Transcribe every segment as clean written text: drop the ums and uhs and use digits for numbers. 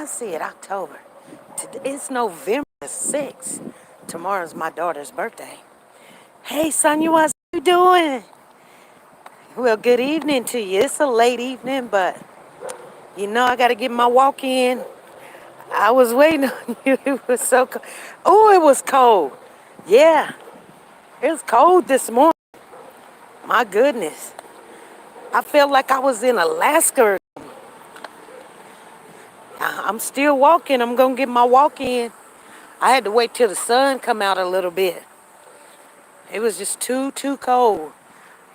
I see it, October. It's November 6th. Tomorrow's my daughter's birthday. Hey, Sonia, what's you doing? Well, good evening to you. It's a late evening, but I got to get my walk in. I was waiting on you. It was so cold. Oh, it was cold. Yeah, it was cold this morning. My goodness. I felt like I was in Alaska. I'm still walking. I'm going to get my walk in. I had to wait till the sun come out a little bit. It was just too cold.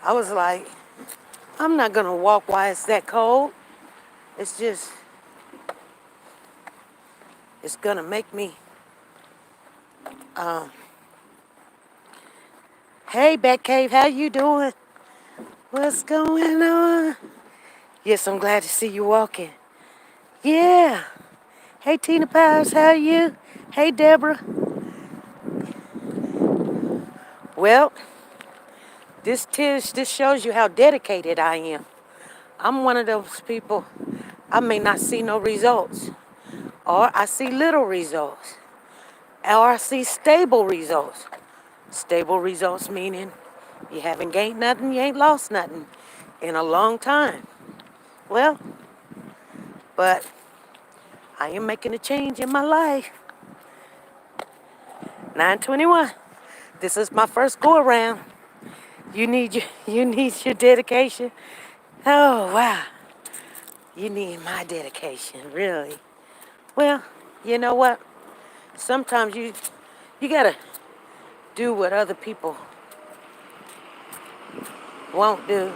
I was like, I'm not going to walk while it's that cold. It's just, it's going to make me. Um, hey, Batcave, how you doing? What's going on? Yes, I'm glad to see you walking. Yeah. Hey, Tina Powers, how are you? Hey, Deborah. Well, this shows you how dedicated I am. I'm one of those people, I may not see no results, or I see little results, or I see stable results. Stable results meaning you haven't gained nothing, you ain't lost nothing in a long time. Well, but I am making a change in my life. 921. This is my first go around. You need your dedication. Oh wow. You need my dedication, really. Well, you know what? Sometimes you gotta do what other people won't do.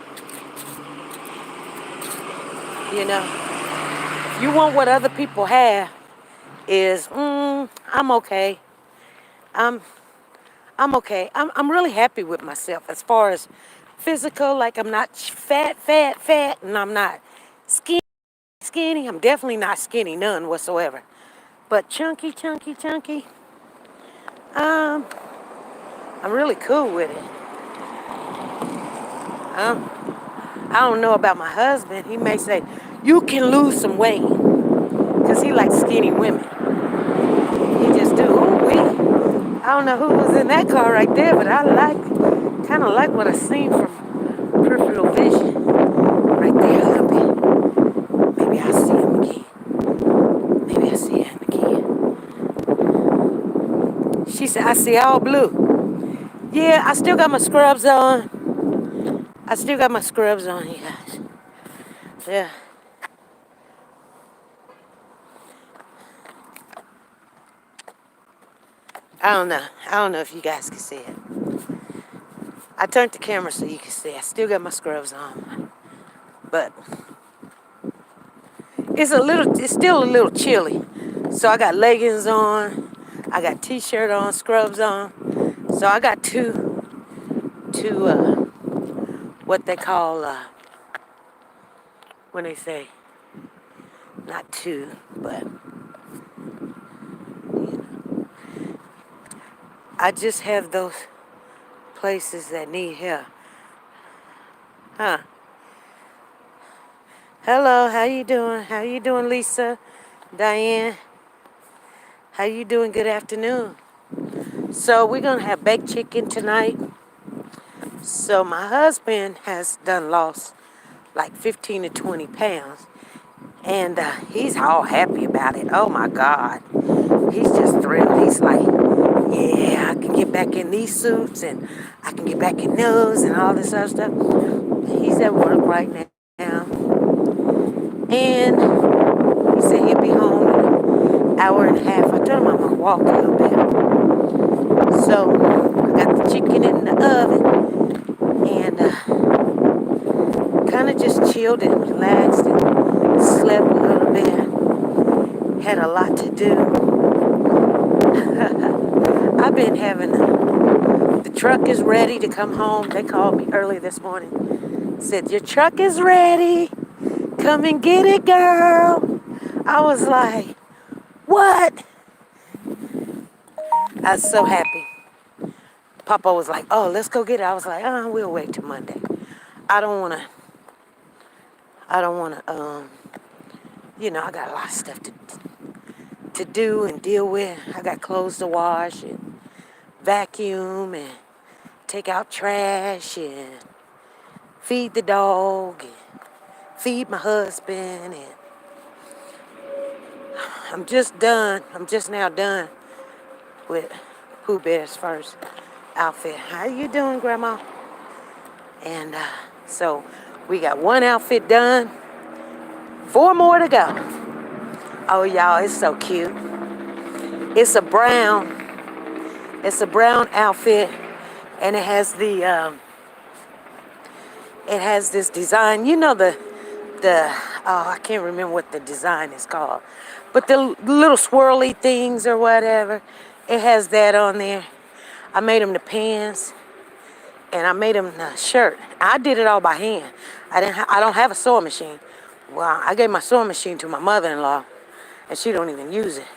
You know, if you want what other people have, is I'm okay. I'm I'm okay. I'm really happy with myself as far as physical. Like I'm not fat, and I'm not skinny. I'm definitely not skinny, none whatsoever. But chunky. Um, I'm really cool with it. Um, I don't know about my husband. He may say you can lose some weight because he likes skinny women. He just do. Ooh wee. I don't know who was in that car right there, but kind of like what I seen from peripheral vision right there a little bit. Maybe I see him again. Maybe I see him again. She said, I see all blue. Yeah, I still got my scrubs on. I still got my scrubs on, you guys. Yeah. I don't know. I don't know if you guys can see it. I turned the camera so you can see. I still got my scrubs on. But it's still a little chilly. So I got leggings on. I got t-shirt on, scrubs on. So I got two, what they call, when they say, not two, but I just have those places that need help. Huh? Hello, how you doing? How you doing, Lisa? Diane? How you doing? Good afternoon. So we're gonna have baked chicken tonight. So my husband has done lost like 15 to 20 pounds. And he's all happy about it. Oh my God. He's just thrilled. He's like, yeah, I can get back in these suits and I can get back in those and all this other stuff. He's at work right now. And he said he'll be home in an hour and a half. I told him I'm going to walk a little bit. So I got the chicken in the oven and kind of just chilled and relaxed and slept a little bit. Had a lot to do. I've been having the truck is ready to come home. They called me early this morning. Said, your truck is ready. Come and get it, girl. I was like, what? I was so happy. Papa was like, oh, let's go get it. I was like, oh, we'll wait till Monday. I don't want to, I got a lot of stuff to to do and deal with. I got clothes to wash and vacuum and take out trash and feed the dog and feed my husband. And I'm just done. I'm just now done with Pooh Bear's first outfit. How you doing, Grandma? And so we got one outfit done. 4 more to go. Oh, y'all, it's so cute. It's a brown. It's a brown outfit, and it has this design. You know the I can't remember what the design is called, but the little swirly things or whatever. It has that on there. I made them the pants, and I made them the shirt. I did it all by hand. I don't have a sewing machine. Well, I gave my sewing machine to my mother-in-law, and she don't even use it,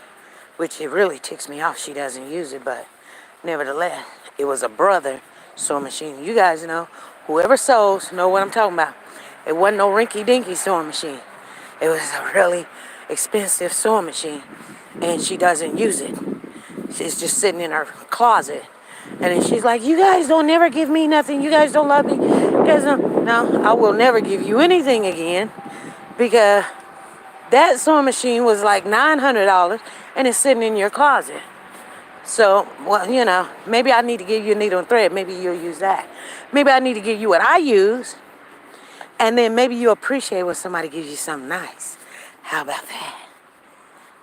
which it really ticks me off. She doesn't use it, but nevertheless, it was a brother sewing machine. You guys know, whoever sews know what I'm talking about. It wasn't no rinky-dinky sewing machine. It was a really expensive sewing machine, and she doesn't use it. It's just sitting in her closet. And then she's like, you guys don't never give me nothing. You guys don't love me. You guys don't. No, I will never give you anything again, because that sewing machine was like $900, and it's sitting in your closet. So, well, you know, maybe I need to give you a needle and thread. Maybe you'll use that. Maybe I need to give you what I use, and then maybe you'll appreciate when somebody gives you something nice. How about that?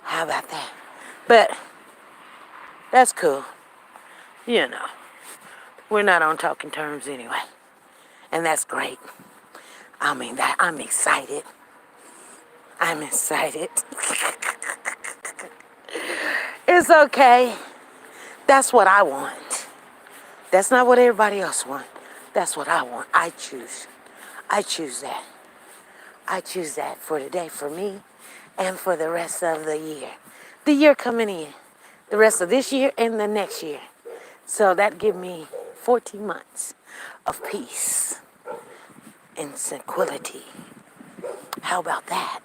How about that? But that's cool. You know, we're not on talking terms anyway. And that's great. I mean, I'm excited. I'm excited. It's okay. That's what I want. That's not what everybody else wants. That's what I want. I choose. I choose that. I choose that for today, for me, and for the rest of the year. The year coming in. The rest of this year and the next year. So that give me 14 months of peace and tranquility. How about that?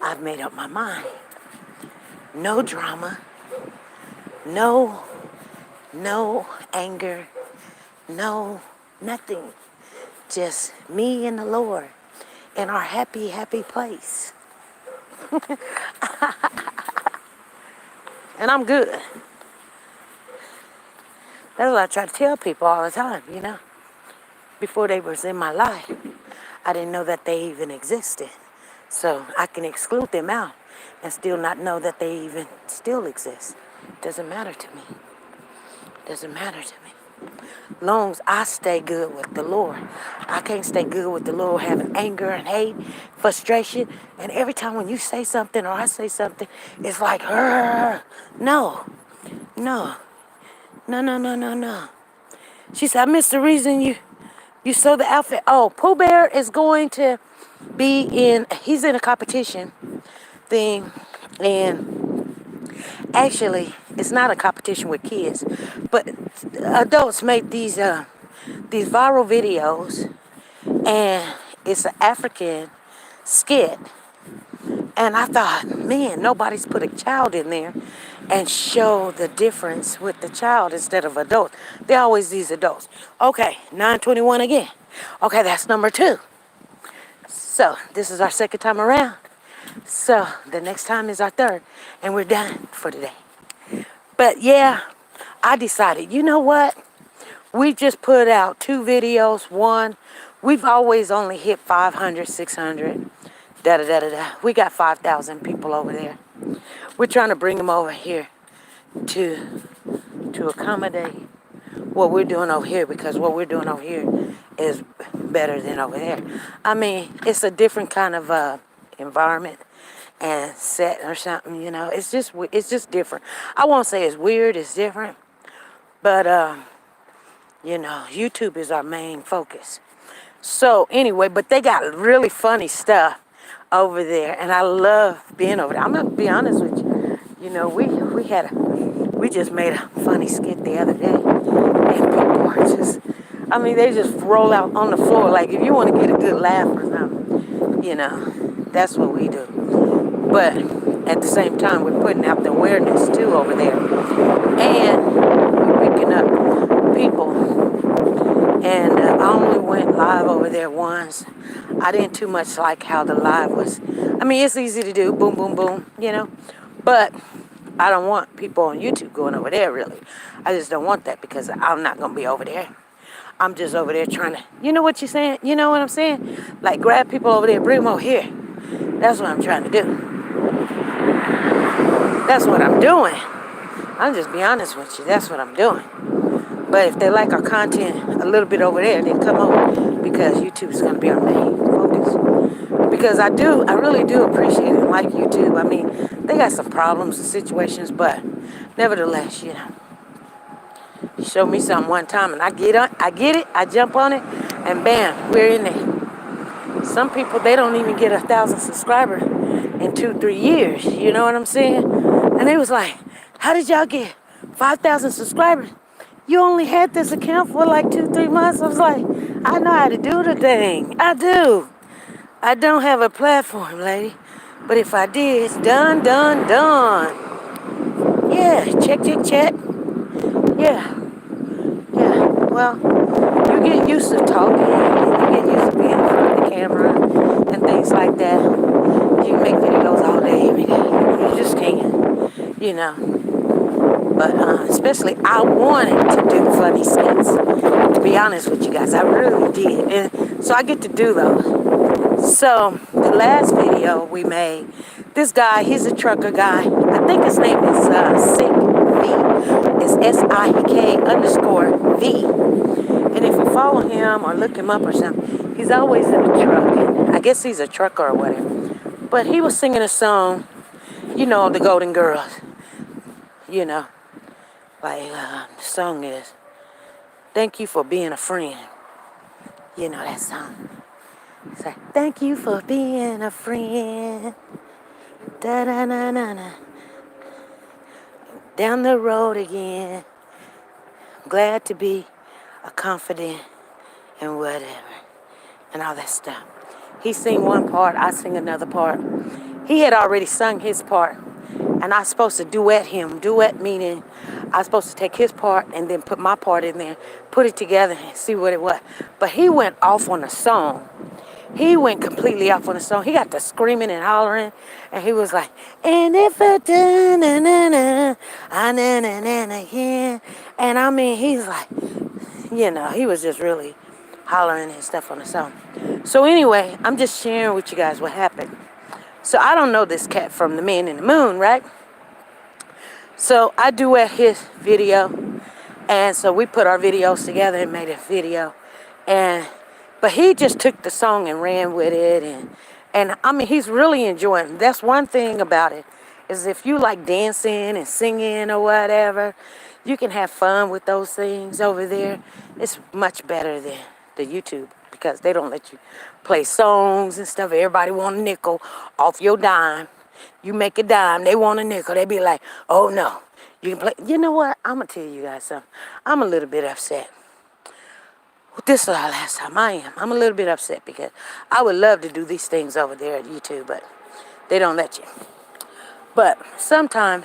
I've made up my mind. No drama. No anger. No, nothing. Just me and the Lord in our happy, happy place. And I'm good. That's what I try to tell people all the time, you know. Before they was in my life, I didn't know that they even existed. So I can exclude them out and still not know that they even still exist. Doesn't matter to me. Doesn't matter to me. Long as I stay good with the Lord. I can't stay good with the Lord having anger and hate, frustration. And every time when you say something or I say something, it's like, no. She said, I missed the reason you sew the outfit. Oh, Pooh Bear is going to be he's in a competition thing. And actually, it's not a competition with kids, but adults make these viral videos, and it's an African skit. And I thought, man, nobody's put a child in there and show the difference with the child instead of adults. They're always these adults. Okay, 921 again. Okay, that's number 2. So this is our second time around. So the next time is our third, and we're done for today. But yeah, I decided, you know what? We just put out 2 videos. One, we've always only hit 500, 600. We got 5,000 people over there. We're trying to bring them over here to accommodate what we're doing over here, because what we're doing over here is better than over there. I mean, it's a different kind of environment and set or something, you know. It's just different. I won't say it's weird, it's different. But, you know, YouTube is our main focus. So anyway, but they got really funny stuff over there, and I love being over there. I'm gonna be honest with you. You know, we just made a funny skit the other day, and people are just, I mean, they just roll out on the floor. Like, if you want to get a good laugh or something, you know, that's what we do. But at the same time, we're putting out the awareness too over there. And we're waking up people. And I only went live over there once. I didn't too much like how the live was. I mean, it's easy to do, boom, boom, boom, But I don't want people on YouTube going over there, really. I just don't want that because I'm not going to be over there. I'm just over there trying to, you know what you're saying? You know what I'm saying? Like, grab people over there, bring them over here. That's what I'm trying to do. That's what I'm doing. I'll just be honest with you. That's what I'm doing. But if they like our content a little bit over there, then come over because YouTube is going to be our main focus. Because I really do appreciate it and like YouTube. I mean, they got some problems and situations, but nevertheless, you show me something one time and I get it, I jump on it, and bam, we're in there. Some people, they don't even get 1,000 subscribers in 2-3 years. You know what I'm saying? And they was like, how did y'all get 5,000 subscribers? You only had this account for like 2-3 months. I was like, I know how to do the thing. I do. I don't have a platform, lady. But if I did, it's done, done, done. Yeah, check. Yeah. Well, you get used to talking, and you get used to being in front of the camera and things like that. You can make videos all day, every day. You just can't, But especially, I wanted to do funny skits. To be honest with you guys, I really did. And so I get to do those. So the last video we made, this guy, he's a trucker guy. I think his name is Sick V. It's SIK_V. And if you follow him or look him up or something, he's always in a truck. I guess he's a trucker or whatever. But he was singing a song, the Golden Girls. Like, the song is, thank you for being a friend. You know that song. It's like, thank you for being a friend. Da-da-na-na-na. Down the road again. I'm glad to be a confidant and whatever. And all that stuff. He sing one part, I sing another part. He had already sung his part. And I was supposed to duet him. Duet meaning I was supposed to take his part and then put my part in there, put it together and see what it was. But he went off on the song. He went completely off on the song. He got to screaming and hollering. And he was like, and if I na-na-na, na-na-na-na, yeah. And I mean, he's like, he was just really hollering and stuff on the song. So anyway, I'm just sharing with you guys what happened. So I don't know this cat from the Man in the Moon, right? So I duet his video. And so we put our videos together and made a video. But he just took the song and ran with it. And I mean, he's really enjoying it. That's one thing about it, is if you like dancing and singing or whatever, you can have fun with those things over there. It's much better than the YouTube because they don't let you play songs and stuff. Everybody want a nickel off your dime. You make a dime, they want a nickel. They be like, oh no, you can play. You know what? I'm going to tell you guys something. I'm a little bit upset. This is our last time I am. I'm a little bit upset because I would love to do these things over there at YouTube, but they don't let you. But sometimes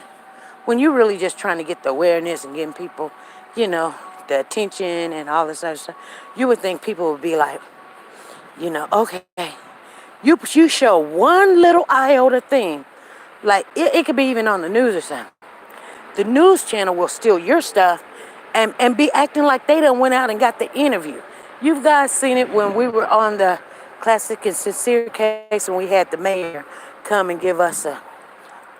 when you're really just trying to get the awareness and getting people, the attention and all this other stuff, you would think people would be like, okay, you show one little iota thing, like it could be even on the news or something. The news channel will steal your stuff and be acting like they done went out and got the interview. You guys seen it when we were on the Classic and Sincere case and we had the mayor come and give us a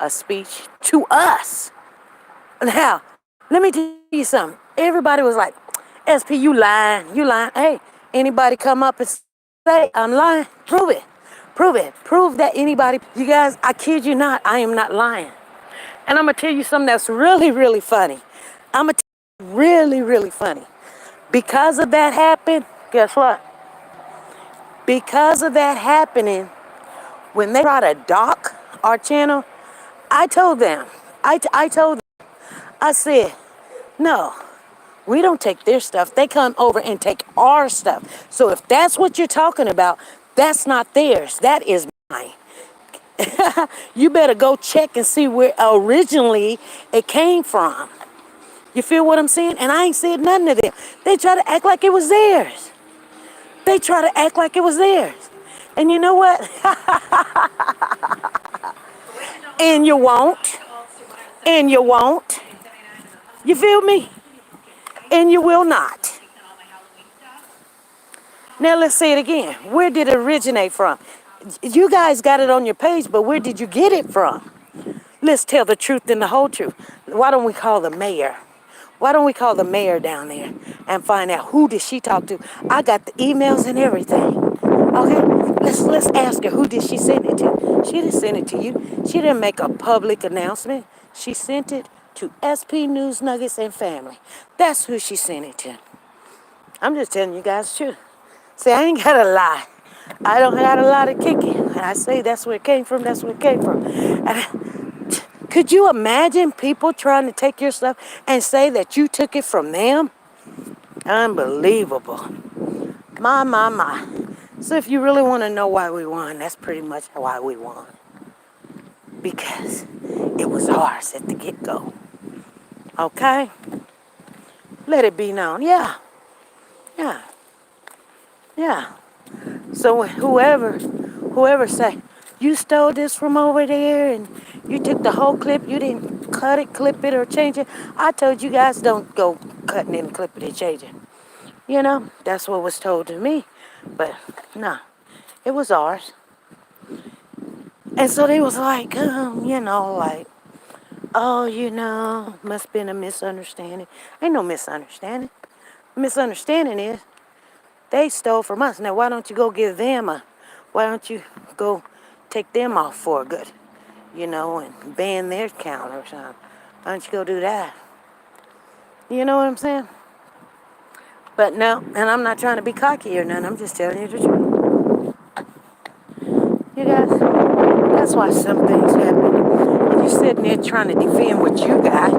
speech to us. Now, let me tell you something. Everybody was like, SP, you lying. Hey, anybody come up and say I'm lying? Prove it. Prove that anybody. You guys, I kid you not, I am not lying. And I'm going to tell you something that's really, really funny. I'm going to tell you really, really funny. Because of that happened, guess what? Because of that happening, when they try to dock our channel, I told them, I said, no, we don't take their stuff. They come over and take our stuff. So if that's what you're talking about, that's not theirs. That is mine. You better go check and see where originally it came from. You feel what I'm saying? And I ain't said nothing to them. They try to act like it was theirs. They try to act like it was theirs. And you know what? And you won't. And you won't. You feel me? And you will not. Now let's say it again. Where did it originate from? You guys got it on your page, but where did you get it from? Let's tell the truth and the whole truth. Why don't we call the mayor? Why don't we call the mayor down there and find out who did she talk to? I got the emails and everything. Okay, let's ask her who did she send it to. She didn't send it to you. She didn't make a public announcement. She sent it to SP News Nuggets and Family. That's who she sent it to. I'm just telling you guys the truth. See, I ain't got a lie. I don't got a lot of kicking. And I say that's where it came from, that's where it came from. And could you imagine people trying to take your stuff and say that you took it from them? Unbelievable. My. So if you really want to know why we won, that's pretty much why we won. Because it was ours at the get-go. Okay? Let it be known. Yeah. So whoever say, you stole this from over there and you took the whole clip, you didn't cut it, clip it, or change it. I told you guys don't go cutting it and clipping and changing. You know, that's what was told to me. But no, it was ours. And so they was like, must have been a misunderstanding. Ain't no misunderstanding. Misunderstanding is they stole from us. Now, why don't you go give them why don't you go take them off for good, and ban their account or something? Why don't you go do that? You know what I'm saying? But no, and I'm not trying to be cocky or nothing. I'm just telling you the truth. You guys, that's why some things happen. And you're sitting there trying to defend what you got,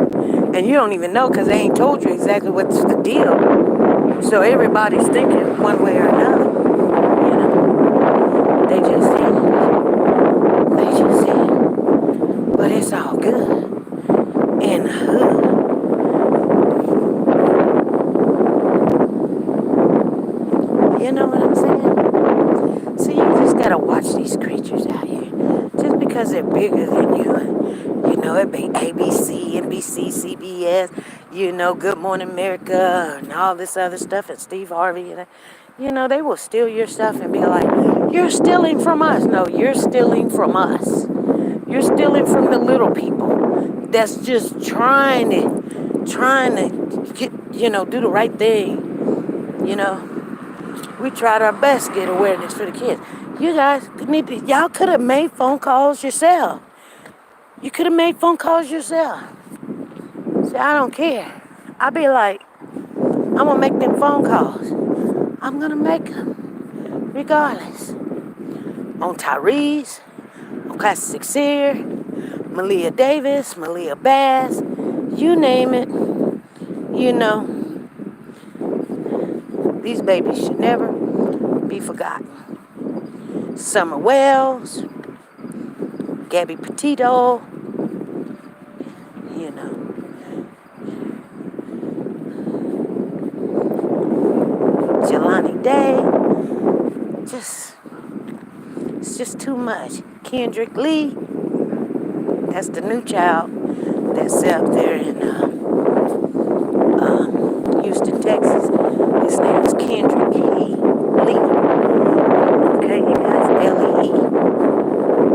and you don't even know because they ain't told you exactly what's the deal. So everybody's thinking one way or another. They just said. But it's all good. In the hood. You know what I'm saying? So you just gotta watch these creatures out here. Just because they're bigger than you. It be ABC, NBC, CBS, Good Morning America, and all this other stuff, and Steve Harvey. They will steal your stuff and be like, you're stealing from us. No, you're stealing from us. You're stealing from the little people that's just trying to get, do the right thing. We tried our best to get awareness for the kids. You guys y'all could have made phone calls yourself. You could have made phone calls yourself. See, I don't care. I be like, I'm gonna make them phone calls. I'm gonna make them, regardless. On Tyrese, on Classic Sear, Malia Davis, Malia Bass, you name it. These babies should never be forgotten. Summer Wells, Gabby Petito, Jelani Day. It's just too much. Kendrick Lee, that's the new child that's out there in Houston, Texas. His name is Kendrick Lee. Okay, you guys, L-E-E.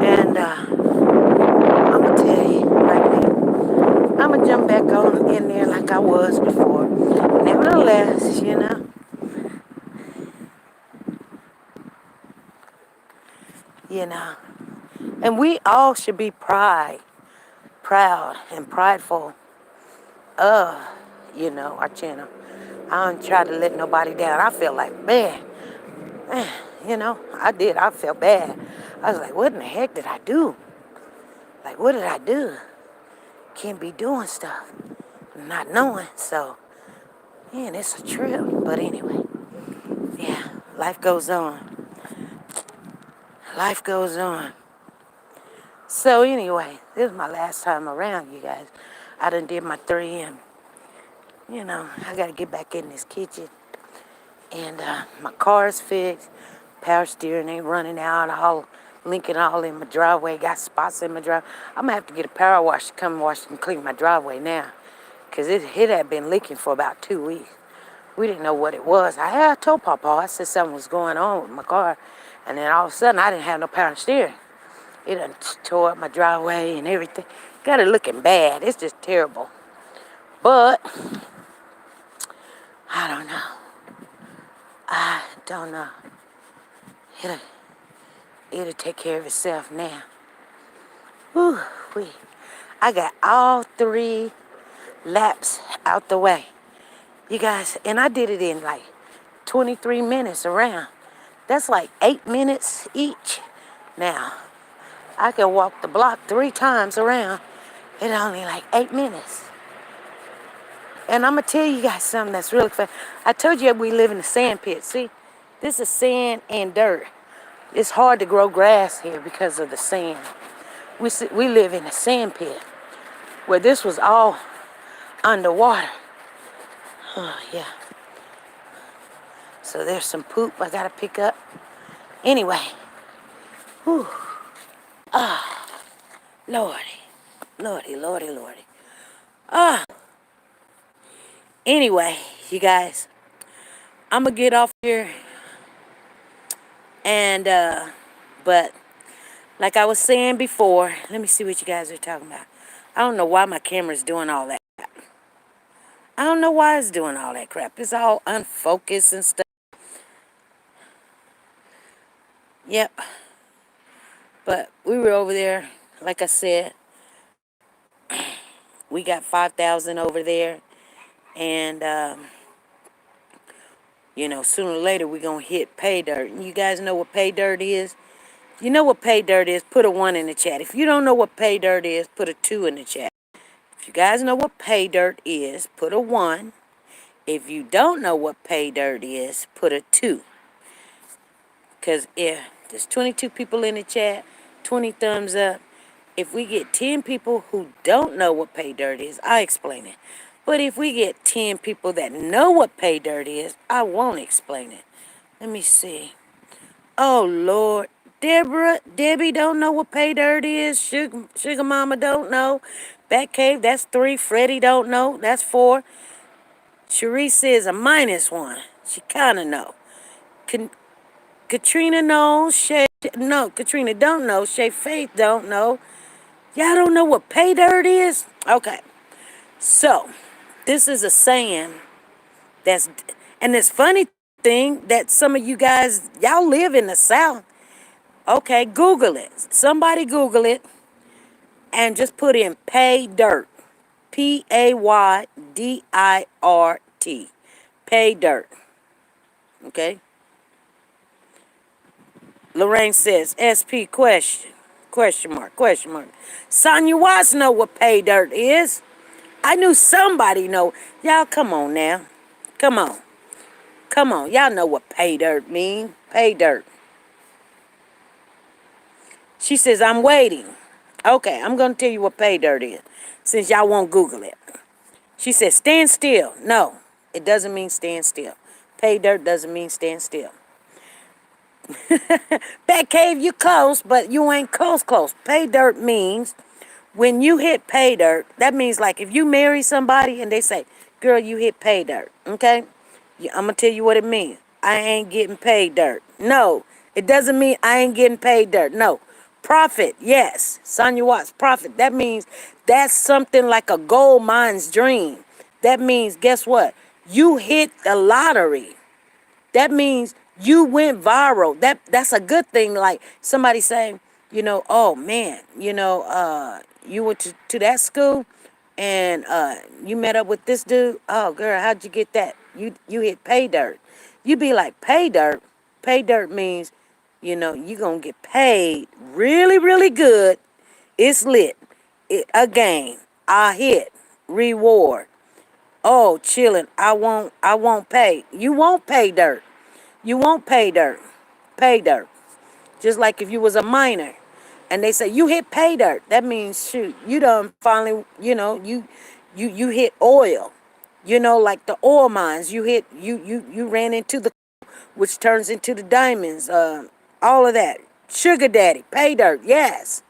And I'm going to tell you right now, I'm going to jump back on in there like I was before. Nevertheless, and we all should be proud and prideful of, our channel. I don't try to let nobody down. I feel like, man, I did. I felt bad. I was like, what in the heck did I do? Like, what did I do? Can't be doing stuff, not knowing. So, man, it's a trip. But anyway, yeah, life goes on. Life goes on. So anyway, this is my last time around, you guys. I done did my 3M. You know, I got to get back in this kitchen. And my car's fixed. Power steering ain't running out. All linking all in my driveway. Got spots in my driveway. I'm going to have to get a power wash to come wash and clean my driveway now. Because it had been leaking for about 2 weeks. We didn't know what it was. I told Papa, I said something was going on with my car. And then all of a sudden, I didn't have no power steering. It done tore up my driveway and everything. Got it looking bad. It's just terrible. But, I don't know. I don't know. It'll take care of itself now. Whew, I got all 3 laps out the way. You guys, and I did it in like 23 minutes around. That's like 8 minutes each. Now, I can walk the block 3 times around in only like 8 minutes. And I'm going to tell you guys something that's really fun. I told you we live in a sand pit. See, this is sand and dirt. It's hard to grow grass here because of the sand. We live in a sand pit where this was all underwater. Oh, yeah. So there's some poop I got to pick up. Anyway. Whew. Lordy. Lordy, Lordy, Lordy. Anyway, you guys, I'm going to get off here. And, but, like I was saying before, let me see what you guys are talking about. I don't know why my camera's doing all that crap. I don't know why it's doing all that crap. It's all unfocused and stuff. Yep. But we were over there, like I said, we got 5,000 over there. And, you know, sooner or later we're going to hit pay dirt. And you guys know what pay dirt is? You know what pay dirt is? Put a 1 in the chat. If you don't know what pay dirt is, put a 2 in the chat. If you guys know what pay dirt is, put a 1. If you don't know what pay dirt is, put a 2. Because if there's 22 people in the chat, 20 thumbs up. If we get 10 people who don't know what pay dirt is, I explain it. But if we get 10 people that know what pay dirt is, I won't explain it. Let me see. Oh, Lord. Debbie don't know what pay dirt is. Sugar Mama don't know. Batcave, that's 3. Freddie don't know. That's 4. Sharice says a -1. She kind of know. Katrina knows. Katrina don't know. Shay Faith don't know. Y'all don't know what pay dirt is? Okay. So, this is a saying and this funny thing that some of you guys, y'all live in the South. Okay, Google it. Somebody Google it and just put in pay dirt. Paydirt. Pay dirt. Okay? Lorraine says, SP question. Question mark. Sonya Watts know what pay dirt is. I knew somebody know. Y'all come on now. Come on. Y'all know what pay dirt mean. Pay dirt. She says, I'm waiting. Okay, I'm going to tell you what pay dirt is, since y'all won't Google it. She says, stand still. No, it doesn't mean stand still. Pay dirt doesn't mean stand still. Batcave, you close, but you ain't close. Pay dirt means when you hit pay dirt, that means like if you marry somebody and they say, girl, you hit pay dirt, okay? I'm going to tell you what it means. I ain't getting paid dirt. No, it doesn't mean I ain't getting paid dirt. No. Profit, yes. Sonya Watts, profit. That means that's something like a gold mine's dream. That means, guess what? You hit the lottery. That means you went viral. That's a good thing. Like somebody saying, you know, oh man, you know, you went to that school and you met up with this dude. Oh girl, how'd you get that? You hit pay dirt. You be like, pay dirt. Pay dirt means, you know, you gonna get paid really, really good. It's lit. A game. A hit. Reward. Oh, chilling. I won't pay. You won't pay dirt. You won't pay dirt. Pay dirt. Just like if you was a minor. and they say you hit pay dirt. That means shoot, you done finally, you hit oil. Like the oil mines, you ran into the, which turns into the diamonds. All of that. Sugar daddy, pay dirt. Yes,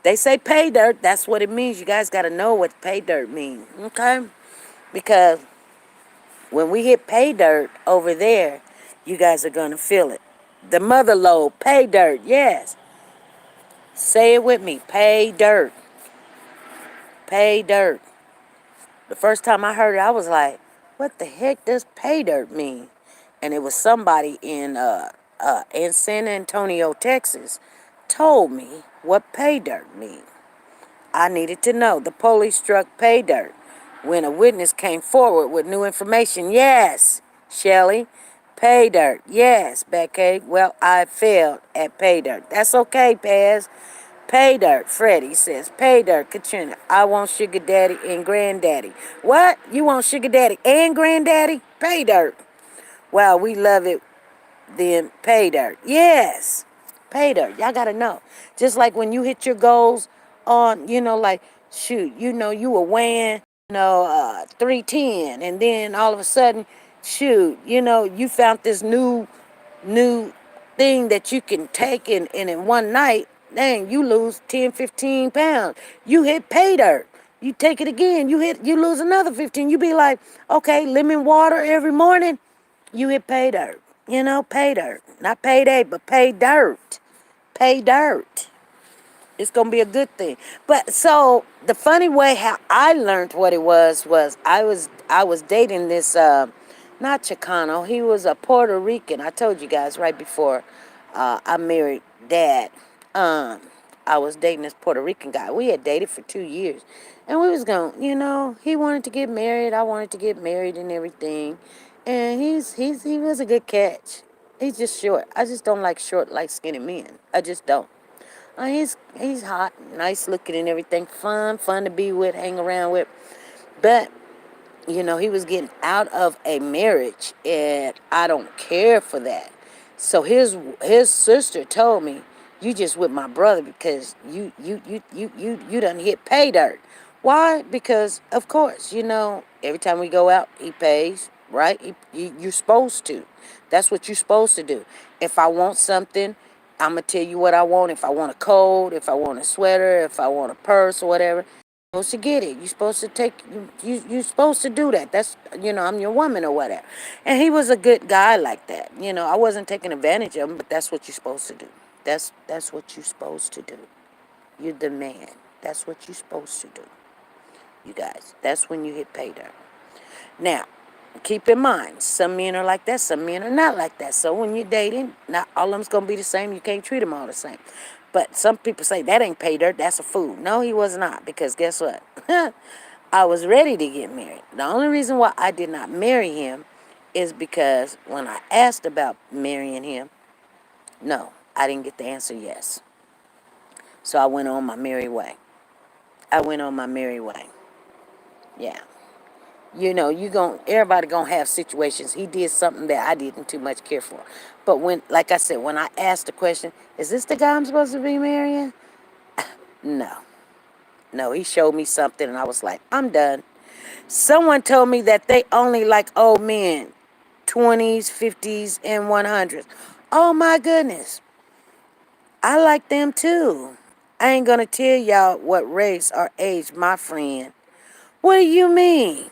they say pay dirt. That's what it means. You guys got to know what pay dirt means, okay? Because when we hit pay dirt over there, you guys are gonna feel it. The mother lode, pay dirt. Yes, say it with me. Pay dirt. Pay dirt. The first time I heard it, I was like, what the heck does pay dirt mean? And it was somebody in San Antonio, Texas, told me what pay dirt means. I needed to know. The police struck pay dirt when a witness came forward with new information. Yes, Shelly, pay dirt. Yes, Becky. Well, I failed at pay dirt. That's okay, Paz. Pay dirt. Freddie says, pay dirt. Katrina, I want sugar daddy and granddaddy. What? You want sugar daddy and granddaddy? Pay dirt. Well, we love it then. Pay dirt. Yes. Pay dirt. Y'all got to know. Just like when you hit your goals on, like, shoot, you were weighing, 310. And then all of a sudden, shoot, you found this new thing that you can take and in one night, dang, you lose 10, 15 pounds. You hit pay dirt. You take it again, you lose another 15. You be like, okay, lemon water every morning. You hit pay dirt. Pay dirt. Not payday, but pay dirt. Pay dirt. It's gonna be a good thing. But so the funny way how I learned what it was I was dating this not Chicano. He was a Puerto Rican. I told you guys right before I married Dad. I was dating this Puerto Rican guy. We had dated for 2 years, and we was going. He wanted to get married. I wanted to get married and everything. And he was a good catch. He's just short. I just don't like short, light skinny men. I just don't. He's hot, nice looking and everything. Fun to be with, hang around with. But he was getting out of a marriage, and I don't care for that. So his sister told me, "You just with my brother because you done hit pay dirt." Why? Because of course, every time we go out, he pays, right? You're supposed to. That's what you're supposed to do. If I want something, I'm gonna tell you what I want. If I want a coat, if I want a sweater, if I want a purse or whatever, supposed to get it. You're supposed to you're supposed to do that. That's I'm your woman or whatever. And he was a good guy like that. I wasn't taking advantage of him, but that's what you're supposed to do. That's what you're supposed to do. You're the man. That's what you're supposed to do. You guys. That's when you hit pay dirt. Now, keep in mind, some men are like that, some men are not like that. So when you're dating, not all of them's gonna be the same. You can't treat them all the same. But some people say that ain't pay dirt, that's a fool. No, he was not, because guess what? I was ready to get married. The only reason why I did not marry him is because when I asked about marrying him, no, I didn't get the answer yes. So I went on my merry way. I went on my merry way. Yeah. Everybody gonna have situations. He did something that I didn't too much care for. But like I said, when I asked the question, is this the guy I'm supposed to be marrying? No. No, he showed me something and I was like, I'm done. Someone told me that they only like old men, 20s, 50s, and 100s. Oh my goodness. I like them too. I ain't gonna tell y'all what race or age my friend. What do you mean?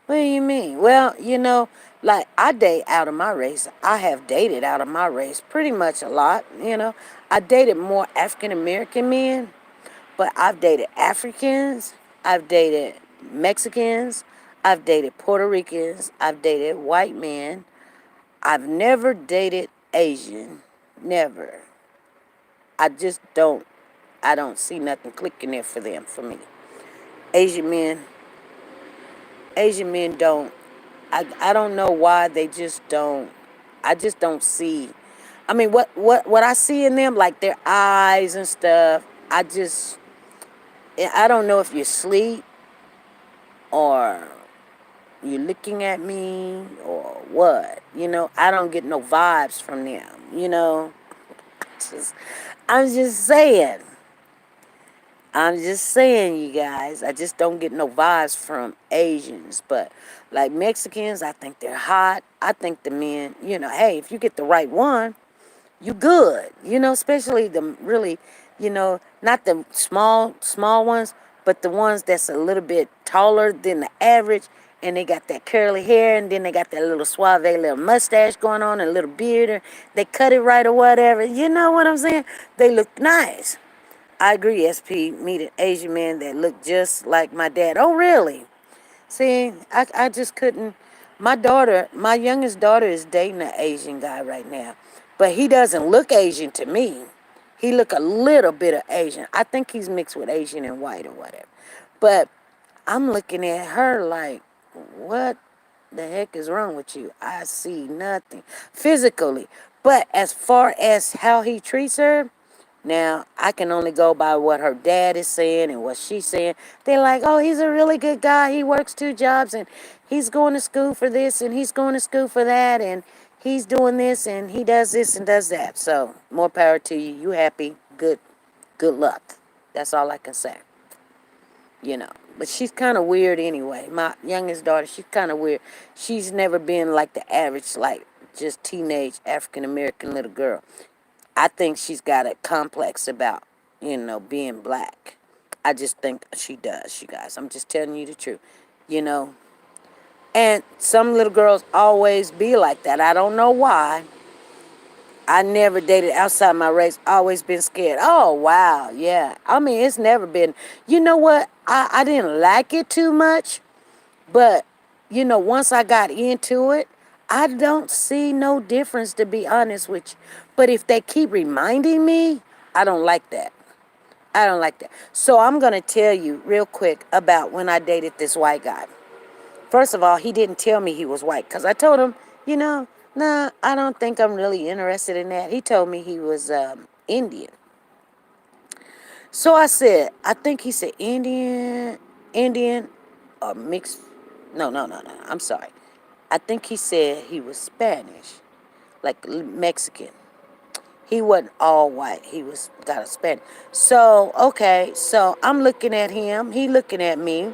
What do you mean? Well, like I date out of my race. I have dated out of my race pretty much a lot. I dated more African American men, but I've dated Africans, I've dated Mexicans, I've dated Puerto Ricans, I've dated white men. I've never dated Asian. Never. I don't see nothing clicking there for them, for me. Asian men, Asian men don't. I don't know why they just don't. I just don't see. I mean, what I see in them, like their eyes and stuff. I don't know if you're asleep or you're looking at me or what. I don't get no vibes from them. just, I'm just saying. I'm just saying, you guys. I just don't get no vibes from Asians. But like Mexicans, I think they're hot. I think the men, hey, if you get the right one, you good. Especially the really, not the small ones, but the ones that's a little bit taller than the average, and they got that curly hair, and then they got that little suave little mustache going on, and a little beard, or they cut it right or whatever. You know what I'm saying? They look nice. I agree, SP. Meet an Asian man that looked just like my dad. Oh, really? See, I just couldn't. My youngest daughter is dating an Asian guy right now, but he doesn't look Asian to me. He look a little bit of Asian. I think he's mixed with Asian and white or whatever. But I'm looking at her like, what the heck is wrong with you? I see nothing physically. But as far as how he treats her, now, I can only go by what her dad is saying and what she's saying. They're like, oh, he's a really good guy. He works 2 jobs and he's going to school for this and he's going to school for that and he's doing this and he does this and does that. So, more power to you. You happy. Good luck. That's all I can say. But she's kind of weird anyway. My youngest daughter, she's kind of weird. She's never been like the average, like just teenage African American little girl. I think she's got a complex about, being black. I just think she does, you guys. I'm just telling you the truth, you know. And some little girls always be like that. I don't know why. I never dated outside my race. Always been scared. Oh, wow. Yeah. I mean, it's never been. You know what? I didn't like it too much. But, once I got into it, I don't see no difference, to be honest with you. But if they keep reminding me, I don't like that. I don't like that. So I'm going to tell you real quick about when I dated this white guy. First of all, he didn't tell me he was white because I told him, nah, I don't think I'm really interested in that. He told me he was Indian. So I said, I think he said Indian or mixed. No. I'm sorry. I think he said he was Spanish, like Mexican. He wasn't all white. He was got a Spanish. So, okay, so I'm looking at him. He looking at me.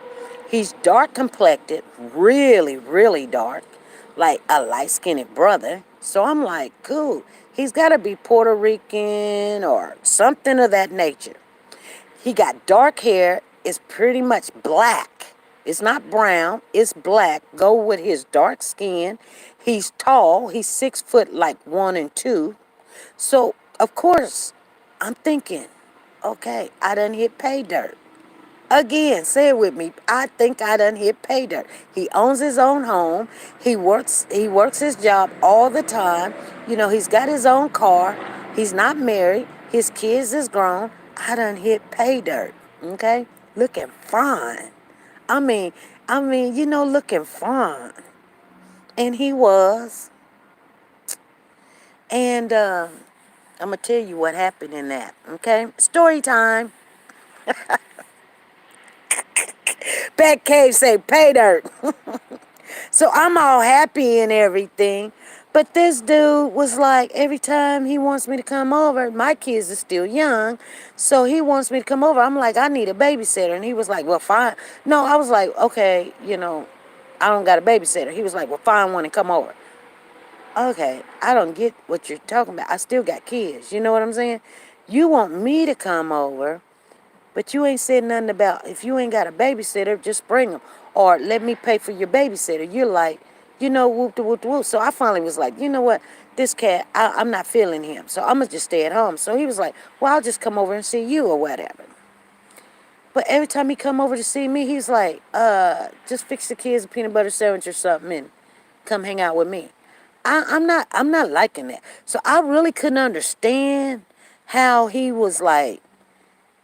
He's dark complected, really, really dark, like a light-skinned brother. So I'm like, cool. He's got to be Puerto Rican or something of that nature. He got dark hair. It's pretty much black. It's not brown. It's black. Go with his dark skin. He's tall. He's 6 foot, like 1 and 2. So, of course, I'm thinking, okay, I done hit pay dirt. Again, say it with me. I think I done hit pay dirt. He owns his own home. He works his job all the time. He's got his own car. He's not married. His kids is grown. I done hit pay dirt. Okay? Looking fine. I mean, looking fine. And he was. And I'm going to tell you what happened in that. Okay? Story time. Bat Cave say pay dirt. So I'm all happy and everything. But this dude was like, every time he wants me to come over, my kids are still young, so he wants me to come over. I'm like, I need a babysitter. And he was like, well, fine. No, I was like, okay, I don't got a babysitter. He was like, well, find one and come over. Okay, I don't get what you're talking about. I still got kids. You know what I'm saying? You want me to come over, but you ain't said nothing about if you ain't got a babysitter, just bring them. Or let me pay for your babysitter. You're like, whoop de whoop de whoop. So I finally was like, you know what? This cat, I'm not feeling him. So I'm going to just stay at home. So he was like, well, I'll just come over and see you or whatever. But every time he come over to see me, he's like, just fix the kids a peanut butter sandwich or something and come hang out with me. I'm not liking that. So I really couldn't understand how he was like,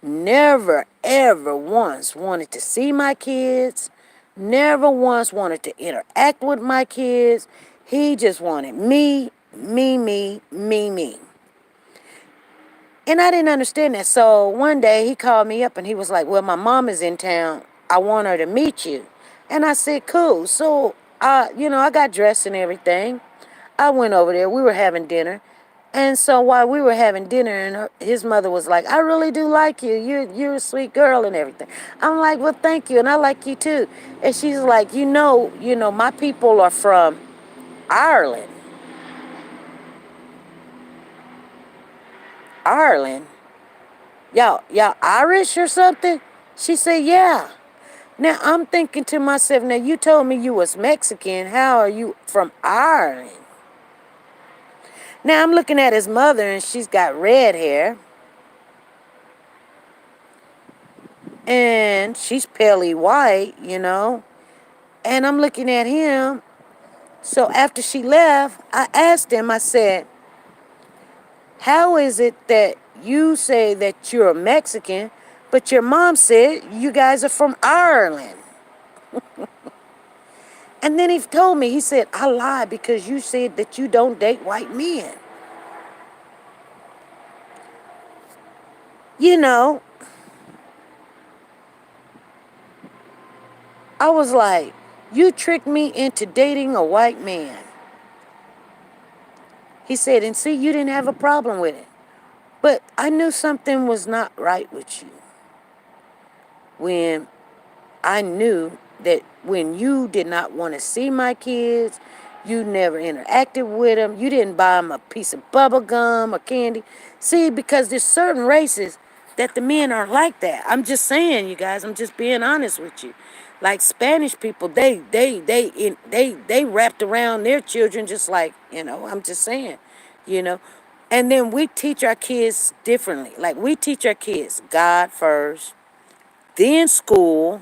never, ever once wanted to see my kids. Never once wanted to interact with my kids. He just wanted me, me, me, me, me. And I didn't understand that. So one day he called me up and he was like, well, my mom is in town. I want her to meet you. And I said, cool. So, I got dressed and everything. I went over there. We were having dinner. And so while we were having dinner, and his mother was like, "I really do like you. You're a sweet girl and everything." I'm like, "Well, thank you, and I like you too." And she's like, my people are from Ireland. Ireland? Y'all Irish or something? She said, "Yeah." Now I'm thinking to myself, now you told me you was Mexican. How are you from Ireland? Now I'm looking at his mother, and she's got red hair. And she's palely white. And I'm looking at him. So after she left, I asked him, I said, "How is it that you say that you're a Mexican, but your mom said you guys are from Ireland?" And then he told me, he said, "I lied because you said that you don't date white men." You know, I was like, "You tricked me into dating a white man." He said, "And see, you didn't have a problem with it." But I knew something was not right with you when I knew that when you did not want to see my kids, you never interacted with them, you didn't buy them a piece of bubble gum or candy. See, because there's certain races that the men aren't like that. I'm just saying, you guys. I'm just being honest with you. Like Spanish people, they wrapped around their children just like. I'm just saying, you know. And then we teach our kids differently. Like we teach our kids God first, then school,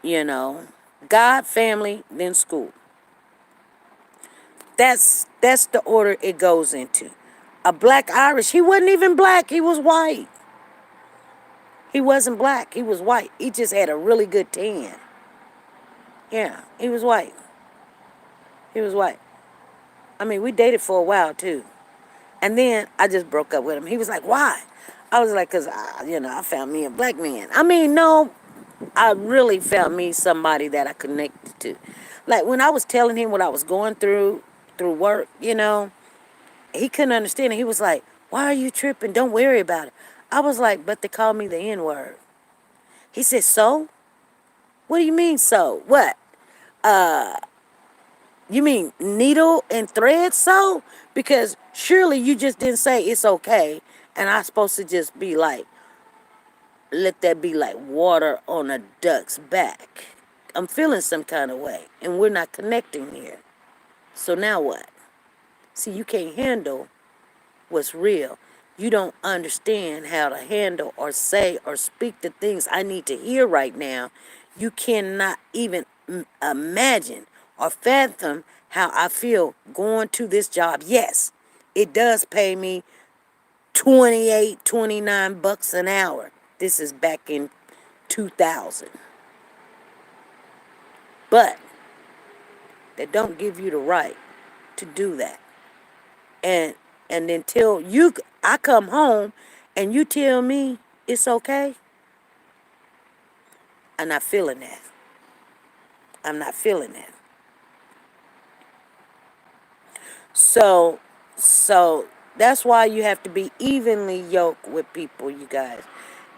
you know, God, family, then school. That's the order it goes into. A black Irish, he wasn't even black, he was white. He wasn't black, he was white. He just had a really good tan. Yeah, he was white. He was white. I mean, we dated for a while too. And then I just broke up with him. He was like, "Why?" I was like, "Cause I found me a black man." I mean, no, I really found me somebody that I connected to. Like when I was telling him what I was going through work, he couldn't understand it. He was like, "Why are you tripping? Don't worry about it." I was like, "But they called me the N word." He said, "So? What do you mean so? What? You mean needle and thread so? Because surely you just didn't say it's okay, and I'm supposed to just be like, let that be like water on a duck's back. I'm feeling some kind of way, and we're not connecting here. So now what? See, you can't handle what's real. You don't understand how to handle or say or speak the things I need to hear right now. You cannot even imagine or fathom how I feel going to this job. Yes, it does pay me 28, 29 bucks an hour. This is back in 2000. But they don't give you the right to do that. And until I come home and you tell me it's okay, I'm not feeling that. I'm not feeling that. So so that's why you have to be evenly yoked with people, you guys.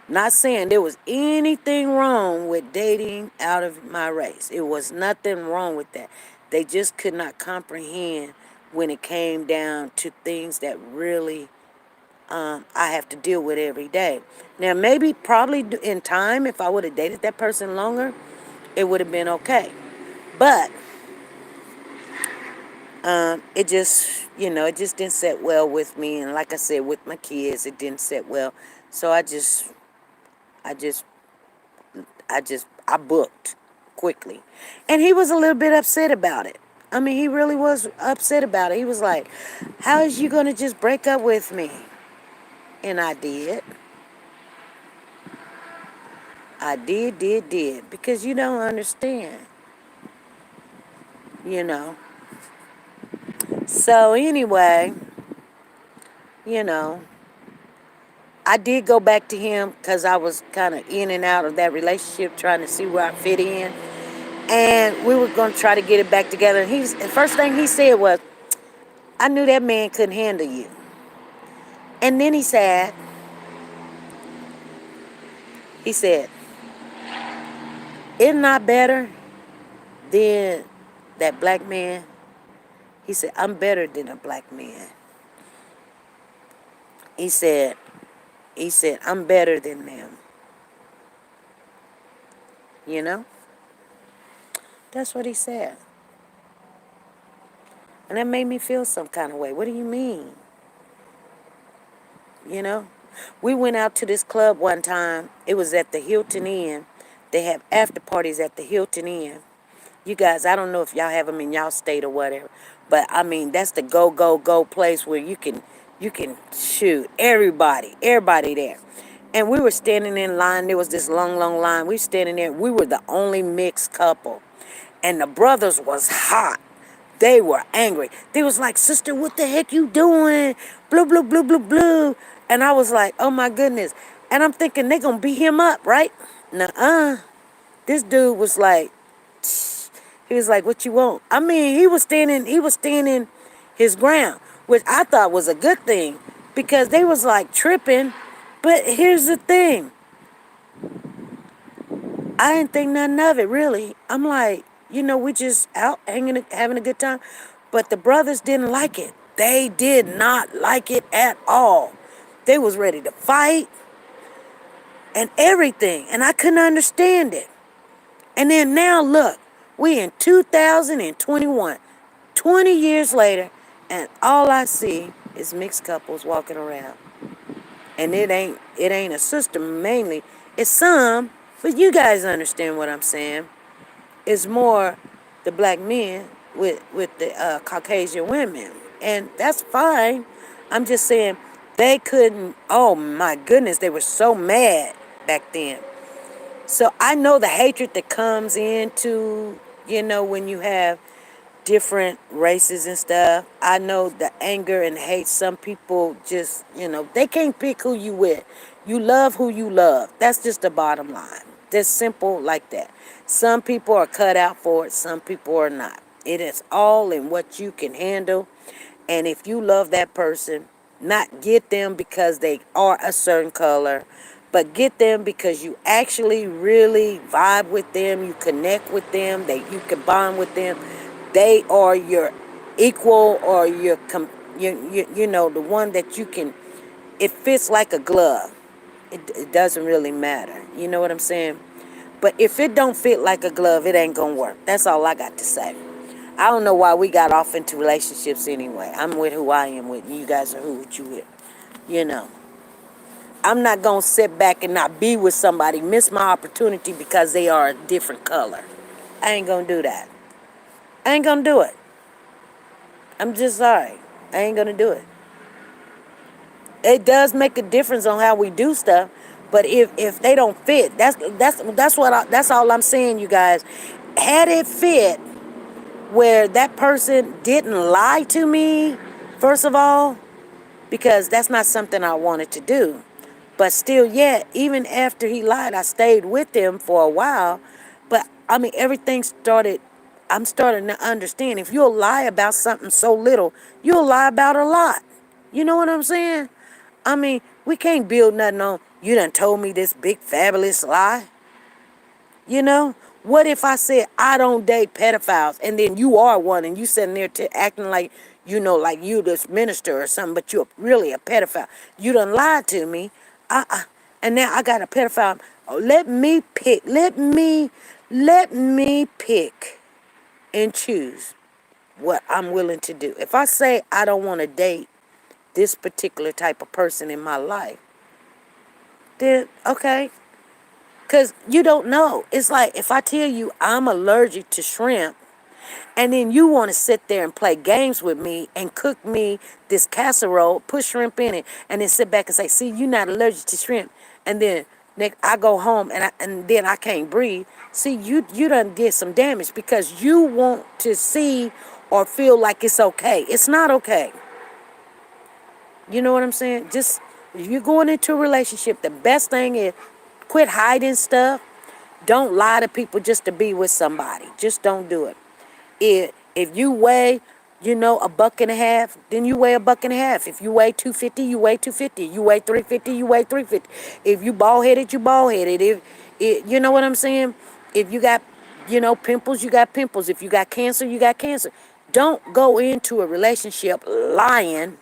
Not saying there was anything wrong with dating out of my race. It was nothing wrong with that. They just could not comprehend when it came down to things that really I have to deal with every day. Now, maybe, probably in time, if I would have dated that person longer, it would have been okay. But it just didn't sit well with me. And like I said, with my kids, it didn't sit well. So I just, I booked quickly. And he was a little bit upset about it. I mean, he really was upset about it. He was like, "How is you going to just break up with me?" And I did. I did. Because you don't understand, you know. So anyway, you know, I did go back to him because I was kind of in and out of that relationship, trying to see where I fit in. And we were going to try to get it back together. And the first thing he said was, I knew that man couldn't handle you. And then he said, "It's not better than that black man." He said, "I'm better than a black man." He said, "I'm better than them." You know? That's what he said. And that made me feel some kind of way. What do you mean? You know? We went out to this club one time. It was at the Hilton Inn. They have after parties at the Hilton Inn. You guys, I don't know if y'all have them in y'all state or whatever, but I mean that's the go go go place where you can shoot everybody there. And we were standing in line. There was this long line. We were standing there. We were the only mixed couple, and the brothers was hot. They were angry. They was like, "Sister, what the heck you doing? Blue, blue, blue, blue, blue." And I was like, "Oh my goodness." And I'm thinking they gonna beat him up, right? Nuh-uh. This dude was like, he was like, "What you want?" I mean, he was standing his ground, which I thought was a good thing because they was like tripping. But here's the thing. I didn't think nothing of it, really. I'm like, we just out hanging, having a good time. But the brothers didn't like it. They did not like it at all. They was ready to fight and everything. And I couldn't understand it. And then now look, we in 2021, 20 years later, and all I see is mixed couples walking around. And it ain't a system mainly. It's some, but you guys understand what I'm saying. It's more the black men with the Caucasian women. And that's fine. I'm just saying they couldn't, oh my goodness, they were so mad back then. So I know the hatred that comes into, when you have different races and stuff. I know the anger and hate. Some people just, they can't pick who you with. You love who you love. That's just the bottom line. Just simple like that. Some people are cut out for it. Some people are not. It is all in what you can handle. And if you love that person, not get them because they are a certain color, but get them because you actually really vibe with them, you connect with them, you can bond with them. They are your equal or the one that you can, it fits like a glove. It doesn't really matter. You know what I'm saying? But if it don't fit like a glove, it ain't gonna work. That's all I got to say. I don't know why we got off into relationships anyway. I'm with who I am with. You guys are who you with. You know. I'm not going to sit back and not be with somebody, miss my opportunity because they are a different color. I ain't going to do that. I ain't going to do it. I'm just sorry. I ain't going to do it. It does make a difference on how we do stuff, but if they don't fit, that's all I'm saying, you guys. Had it fit where that person didn't lie to me, first of all, because that's not something I wanted to do. But still, yet, even after he lied, I stayed with him for a while. But, I mean, I'm starting to understand. If you'll lie about something so little, you'll lie about a lot. You know what I'm saying? I mean, we can't build nothing on, you done told me this big, fabulous lie. You know? What if I said I don't date pedophiles and then you are one and you sitting there acting like, like you this minister or something, but you're really a pedophile. You done lied to me. And now I got a pedophile. Oh, let me pick. Let me pick and choose what I'm willing to do. If I say I don't want to date this particular type of person in my life, then okay. Because you don't know. It's like if I tell you I'm allergic to shrimp, and then you want to sit there and play games with me and cook me this casserole, put shrimp in it, and then sit back and say, "See, you're not allergic to shrimp." And then I go home and then I can't breathe. See, you done did some damage because you want to see or feel like it's okay. It's not okay. You know what I'm saying? Just, if you're going into a relationship, the best thing is quit hiding stuff. Don't lie to people just to be with somebody. Just don't do it. If you weigh a buck and a half, then you weigh a buck and a half. If you weigh 250, you weigh 250. You weigh 350, you weigh 350. If you bald headed, you bald headed. You know what I'm saying? If you got, pimples, you got pimples. If you got cancer, you got cancer. Don't go into a relationship lying,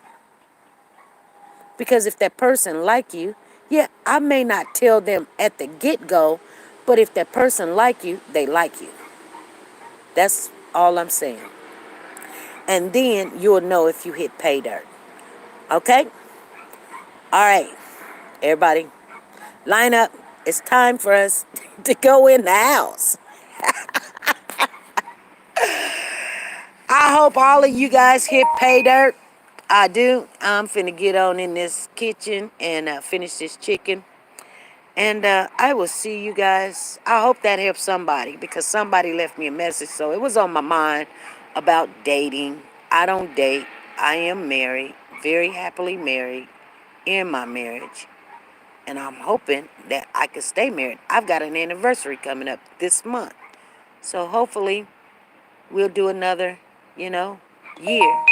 because if that person like you, yeah, I may not tell them at the get-go, but if that person like you, they like you. That's all I'm saying. And then you'll know if you hit pay dirt. Okay? All right, everybody, line up. It's time for us to go in the house. I hope all of you guys hit pay dirt. I do. I'm finna get on in this kitchen and finish this chicken. And I will see you guys. I hope that helps somebody, because somebody left me a message. So it was on my mind about dating. I don't date. I am married, very happily married in my marriage. And I'm hoping that I can stay married. I've got an anniversary coming up this month. So hopefully we'll do another, year.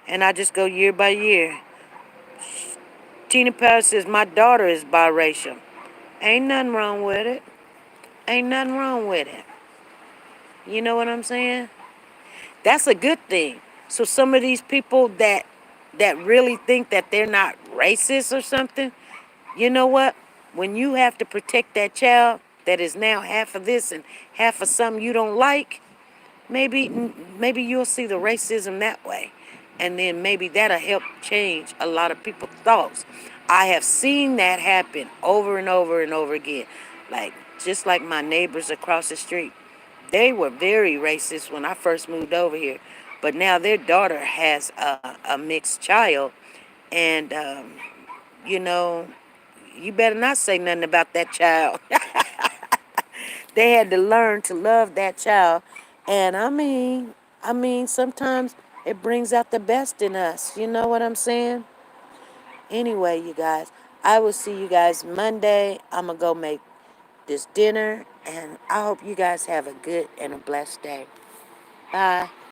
And I just go year by year. Tina Powell says my daughter is biracial. Ain't nothing wrong with it. Ain't nothing wrong with it. You know what I'm saying? That's a good thing. So some of these people that really think that they're not racist or something, you know what? When you have to protect that child that is now half of this and half of something you don't like, maybe you'll see the racism that way. And then maybe that'll help change a lot of people's thoughts. I have seen that happen over and over and over again. Like, just like my neighbors across the street. They were very racist when I first moved over here. But now their daughter has a mixed child. And, you know, you better not say nothing about that child. They had to learn to love that child. And I mean, sometimes it brings out the best in us. You know what I'm saying? Anyway, you guys, I will see you guys Monday. I'm going to go make this dinner. And I hope you guys have a good and a blessed day. Bye.